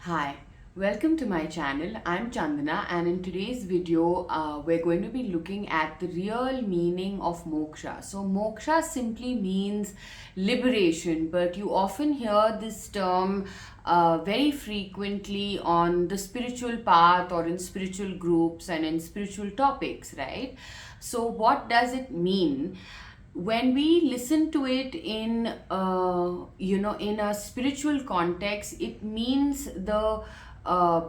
Hi, welcome to my channel. I'm Chandana, and in today's video we're going to be looking at the real meaning of moksha. So moksha simply means liberation, but you often hear this term very frequently on the spiritual path or in spiritual groups and in spiritual topics, right? So what does it mean? When we listen to it in in a spiritual context, it means the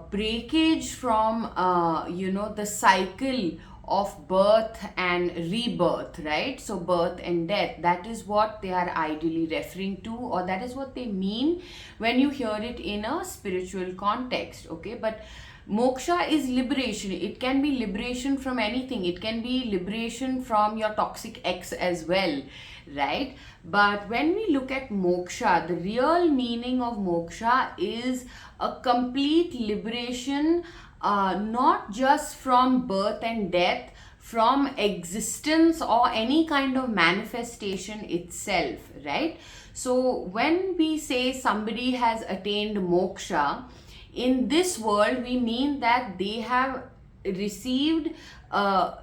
breakage from the cycle of birth and rebirth, right? So birth and death, that is what they are ideally referring to, or that is what they mean when you hear it in a spiritual context. Okay, but moksha is liberation. It can be liberation from anything. It can be liberation from your toxic ex as well, right? But when we look at moksha, the real meaning of moksha is a complete liberation, not just from birth and death, from existence or any kind of manifestation itself, right? So when we say somebody has attained moksha, in this world we mean that they have received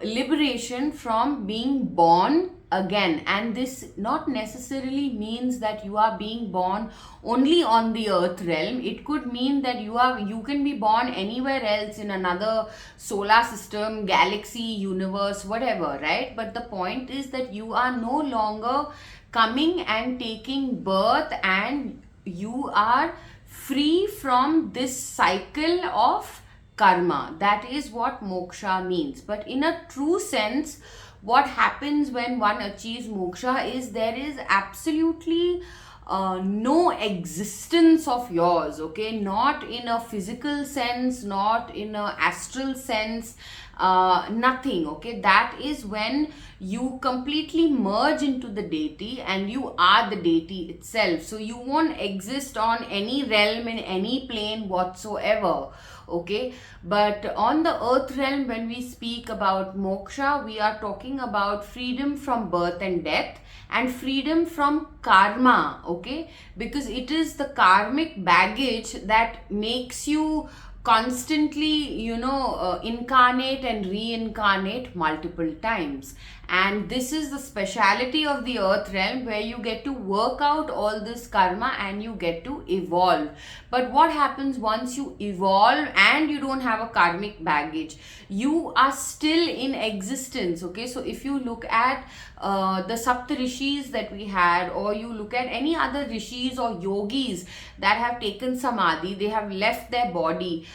liberation from being born again. And this not necessarily means that you are being born only on the earth realm. It could mean that you can be born anywhere else in another solar system, galaxy, universe, whatever, right? But the point is that you are no longer coming and taking birth, and you are free from this cycle of karma. That is what moksha means. But in a true sense, what happens when one achieves moksha is there is absolutely no existence of yours, okay? Not in a physical sense, not in a astral sense, nothing, okay? That is when you completely merge into the deity and you are the deity itself. So you won't exist on any realm in any plane whatsoever, okay? But on the earth realm, when we speak about moksha, we are talking about freedom from birth and death and freedom from karma, okay? Because it is the karmic baggage that makes you constantly incarnate and reincarnate multiple times. And this is the speciality of the earth realm, where you get to work out all this karma and you get to evolve. But what happens once you evolve and you don't have a karmic baggage? You are still in existence, okay? So if you look at the Sapta Rishis that we had, or you look at any other rishis or yogis that have taken samadhi, they have left their body,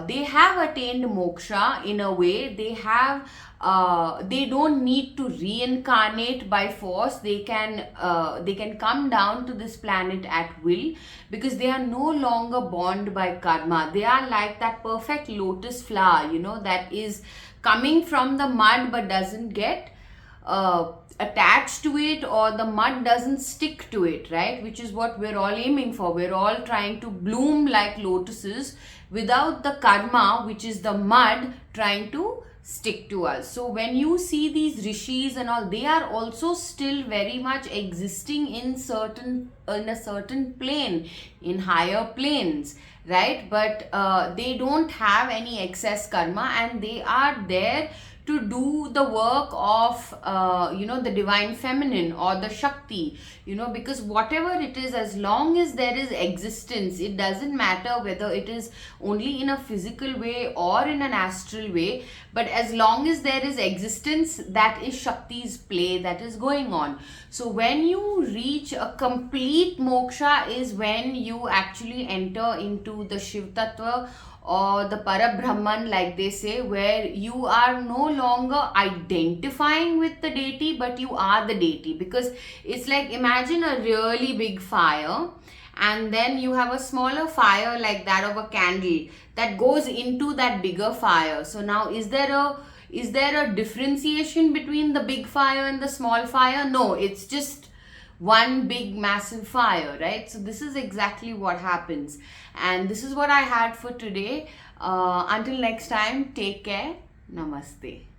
they have attained moksha in a way. They don't need to reincarnate by force. They can come down to this planet at will, because they are no longer bound by karma. They are like that perfect lotus flower, that is coming from the mud but doesn't get attached to it, or the mud doesn't stick to it, right? Which is what we're all aiming for. We're all trying to bloom like lotuses without the karma, which is the mud, trying to stick to us. So when you see these rishis and all, they are also still very much existing in a certain plane, in higher planes, right? But they don't have any excess karma, and they are there to do the work of the divine feminine or the Shakti, because whatever it is, as long as there is existence, it doesn't matter whether it is only in a physical way or in an astral way, but as long as there is existence, that is Shakti's play that is going on. So when you reach a complete moksha is when you actually enter into the Shiv Tattva, or the Parabrahman, like they say, where you are no longer identifying with the deity, but you are the deity. Because it's like, imagine a really big fire, and then you have a smaller fire like that of a candle that goes into that bigger fire. So now is there a differentiation between the big fire and the small fire? No, it's just one big massive fire, right? So this is exactly what happens, and this is what I had for today. Until next time, take care. Namaste.